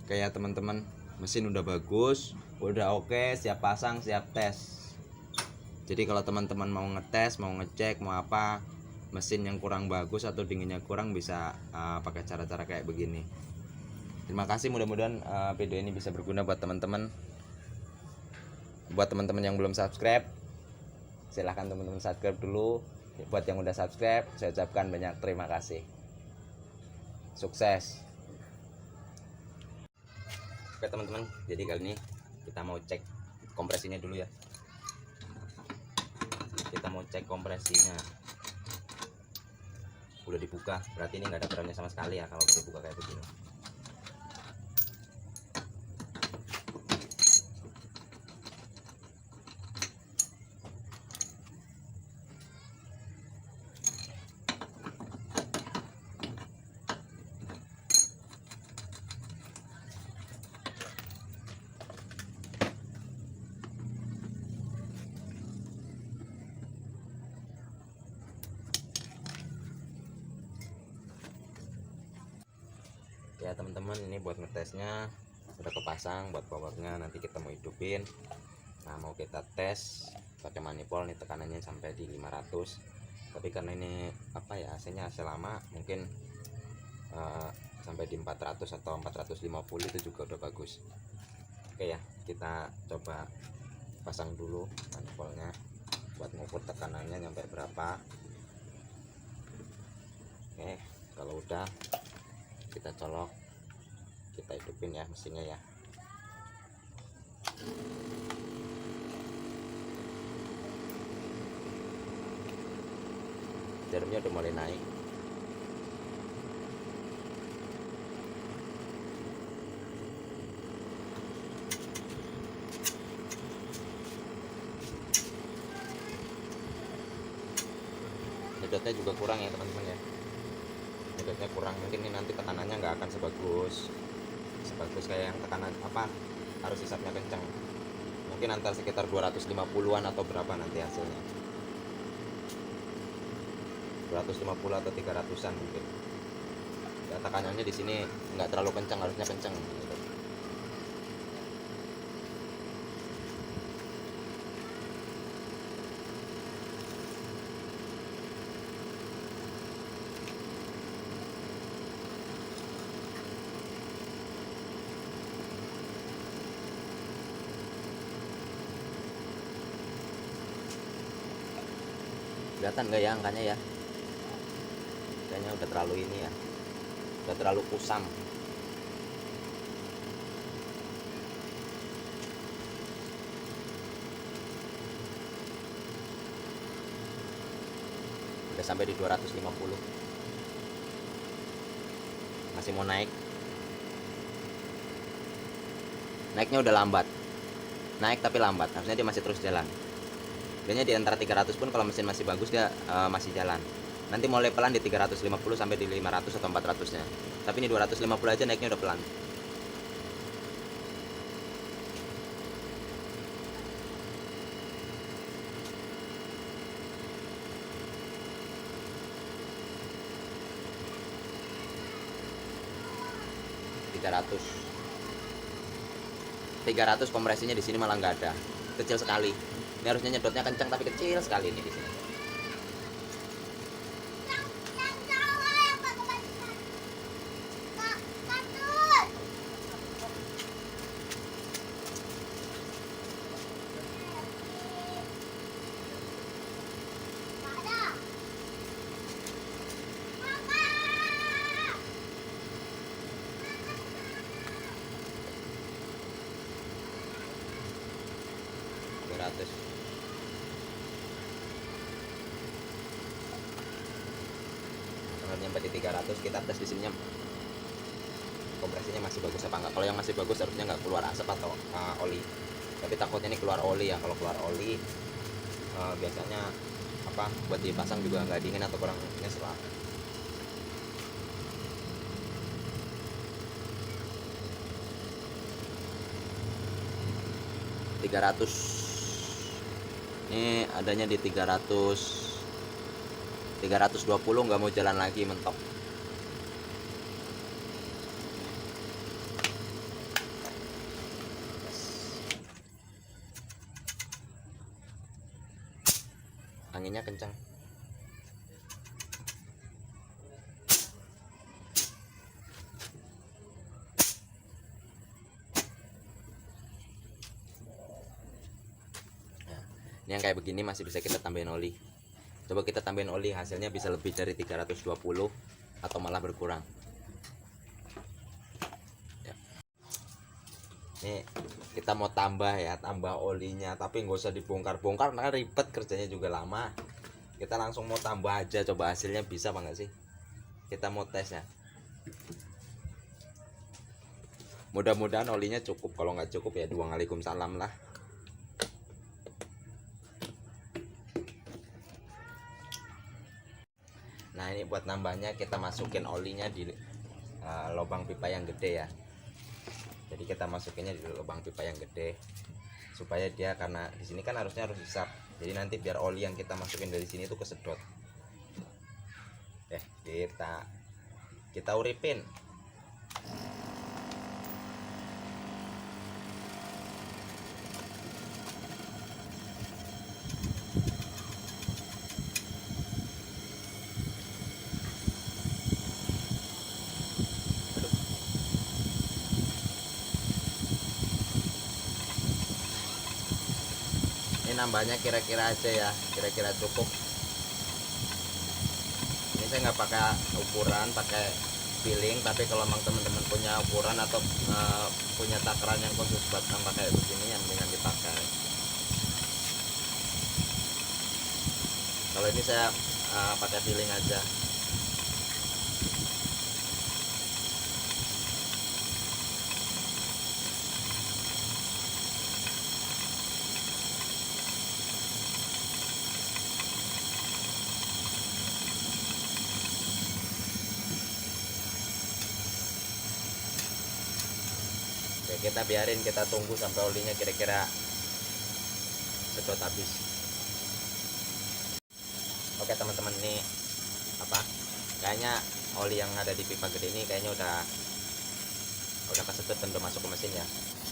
Kayak teman-teman, mesin udah bagus, udah oke, siap pasang, siap tes. Jadi kalau teman-teman mau ngetes, mau ngecek, mau apa, mesin yang kurang bagus atau dinginnya kurang, bisa pakai cara-cara kayak begini. Terima kasih, mudah-mudahan video ini bisa berguna buat teman-teman. Buat teman-teman yang belum subscribe, silahkan teman-teman subscribe dulu. Buat yang udah subscribe, saya ucapkan banyak terima kasih. Sukses. Oke teman-teman, jadi kali ini kita mau cek kompresinya dulu ya. Kita mau cek kompresinya. Udah dibuka, berarti ini nggak ada perannya sama sekali ya kalau dibuka kayak begini. Ya teman-teman, ini buat ngetesnya udah kepasang, buat powernya nanti kita mau hidupin. Nah mau kita tes pakai manifold nih, tekanannya sampai di 500. Tapi karena ini apa ya, AC-nya AC lama, mungkin sampai di 400 atau 450 itu juga udah bagus. Oke ya, kita coba pasang dulu manifoldnya buat ngukur tekanannya nyampe berapa. Oke, kalau udah kita colok, kita hidupin ya mesinnya ya. Jarumnya udah mulai naik. Nyedotnya juga kurang ya teman-teman ya. Nyedotnya kurang, mungkin ini nanti tekanannya nggak akan sebagus kayak yang tekanan apa, harus hisapnya kencang. Mungkin antara sekitar 250-an atau berapa nanti hasilnya, 250 atau 300-an mungkin ya. Tekanannya di sini nggak terlalu kencang, harusnya kencang gitu. Kelihatan nggak ya angkanya ya? Kayaknya udah terlalu ini ya, udah terlalu kusam. Udah sampai di 250. Masih mau naik. Naiknya udah lambat. Naik tapi lambat, harusnya dia masih terus jalan. Biasanya di antara 300 pun kalau mesin masih bagus dia masih jalan. Nanti mulai pelan di 350 sampai di 500 atau 400 nya. Tapi ini 250 aja naiknya udah pelan. Tiga ratus kompresinya di sini malah nggak ada, kecil sekali. Ini harusnya nyedotnya kencang tapi kecil sekali ini di sini. Nyampe di 300, kita tes di sininya kompresinya masih bagus apa enggak. Kalau yang masih bagus harusnya nggak keluar asap atau oli, tapi takutnya ini keluar oli ya. Kalau keluar oli biasanya apa, buat dipasang juga nggak dingin atau kurang nyesel. 300, ini adanya di 320, nggak mau jalan lagi, mentok. anginnya kencang. Nah, ini yang kayak begini masih bisa kita tambahin oli. Coba kita tambahin oli, hasilnya bisa lebih dari 320 atau malah berkurang ya. Ini kita mau tambah ya, tambah olinya, tapi nggak usah dibongkar-bongkar karena ribet, kerjanya juga lama. Kita langsung mau tambah aja, coba hasilnya bisa apa enggak sih. Kita mau tes ya, mudah-mudahan olinya cukup. Kalau nggak cukup ya waalaikumsalam lah. Nah ini buat nambahnya kita masukin olinya di lubang pipa yang gede ya. Jadi kita masukinnya di lubang pipa yang gede supaya dia, karena di sini kan harusnya harus hisap. Jadi nanti biar oli yang kita masukin dari sini itu kesedot. Kita uripin. Ini nambahnya kira-kira aja ya, kira-kira cukup. Ini saya nggak pakai ukuran, pakai feeling. Tapi kalau memang teman-teman punya ukuran atau punya takaran yang khusus buat tambah kayak begini, yang mendingan dipakai. Kalau ini saya pakai feeling aja. Oke, kita biarin, kita tunggu sampai olinya kira-kira sedot habis. Oke teman-teman, ini kayaknya oli yang ada di pipa gede ini kayaknya udah kesedot dan udah masuk ke mesin ya.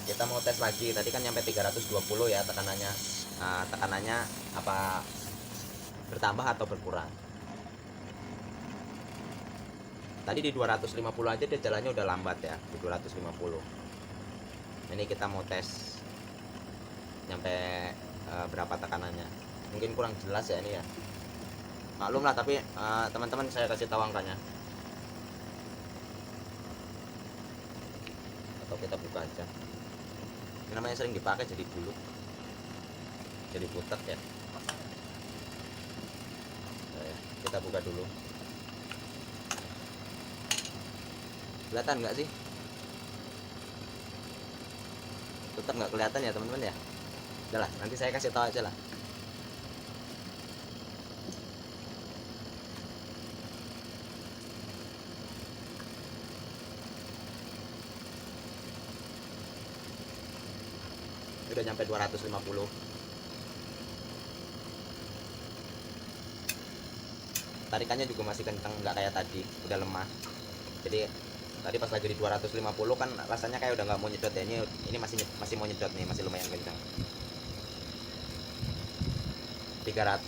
Kita mau tes lagi. Tadi kan nyampe 320 ya tekanannya. Tekanannya apa bertambah atau berkurang? Tadi di 250 aja dia jalannya udah lambat ya, di 250. Ini kita mau tes nyampe berapa tekanannya. Mungkin kurang jelas ya ini ya, maklum lah. Tapi teman-teman saya kasih tahu angkanya, atau kita buka aja. Ini namanya sering dipakai jadi bulut, jadi putek ya. Nah, ya, kita buka dulu. Kelihatan nggak sih? Tetap nggak kelihatan ya teman-teman ya. Udah lah, nanti saya kasih tahu aja lah. Udah nyampe 250. Tarikannya juga masih kenceng, nggak kayak tadi, udah lemah. Jadi tadi pas lagi di 250 kan rasanya kayak udah nggak mau nyedot ya. Ini masih mau nyedot nih, masih lumayan kencang. 300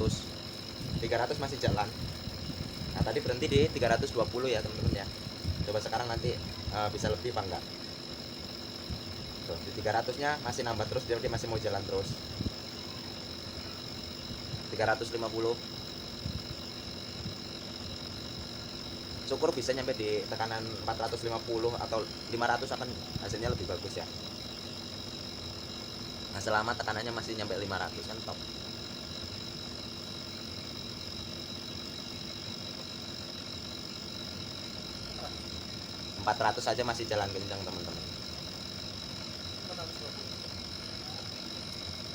masih jalan. Nah tadi berhenti di 320 ya teman-teman ya. Coba sekarang nanti bisa lebih apa enggak. Tuh, di 300 nya masih nambah terus, dia masih mau jalan terus. 350. Syukur bisa nyampe di tekanan 450 atau 500 akan hasilnya lebih bagus ya. Nah selama tekanannya masih nyampe 500 kan top. 400 aja masih jalan kencang teman-teman.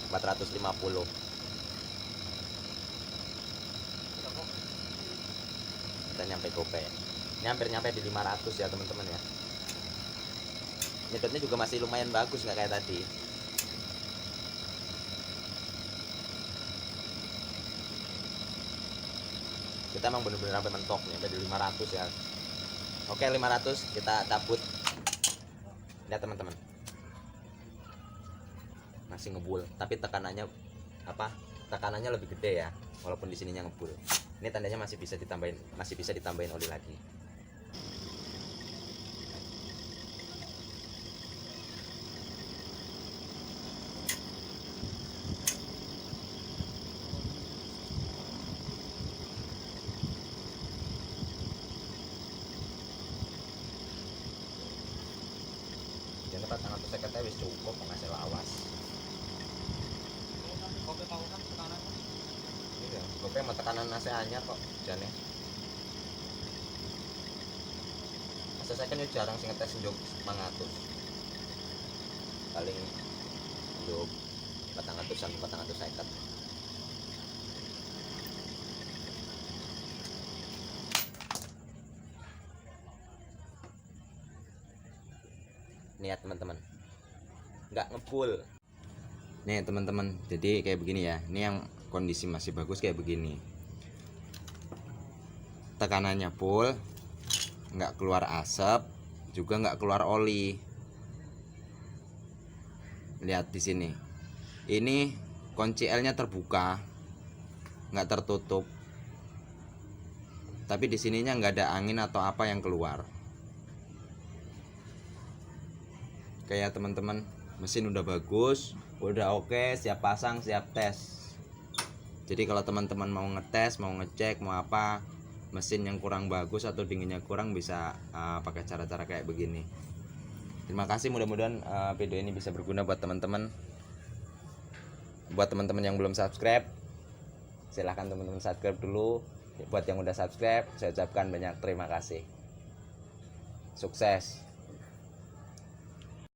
450. Kita nyampe gope. Ini hampir nyampe di 500 ya teman-teman ya. Nyedotnya juga masih lumayan bagus, nggak kayak tadi. Kita emang bener-bener sampai mentok nih, sampai di 500 ya. Oke, 500 kita cabut. Lihat teman-teman, masih ngebul, tapi tekanannya tekanannya lebih gede ya. walaupun di sininya ngebul. Ini tandanya masih bisa ditambahin oli lagi. Jangan lupa tangan tuh seketnya wis cukup ngasih lawas. Iya, gue mau tekanan nasi anyar kok jane. Masa saya kan jarang sih ngetes njuk 400. Paling njuk 400-an 450. Niat teman-teman, nggak ngebul. Nih teman-teman, jadi kayak begini ya. Ini yang kondisi masih bagus kayak begini. Tekanannya full, nggak keluar asap, juga nggak keluar oli. Lihat di sini. Ini kunci L-nya terbuka, nggak tertutup. Tapi di sininya nggak ada angin atau apa yang keluar. Kayak teman-teman, mesin udah bagus, udah oke, siap pasang, siap tes. Jadi kalau teman-teman mau ngetes, mau ngecek, mau apa, mesin yang kurang bagus atau dinginnya kurang, bisa pakai cara-cara kayak begini. Terima kasih, mudah-mudahan video ini bisa berguna buat teman-teman. Buat teman-teman yang belum subscribe, silahkan teman-teman subscribe dulu. Buat yang udah subscribe, saya ucapkan banyak terima kasih. Sukses.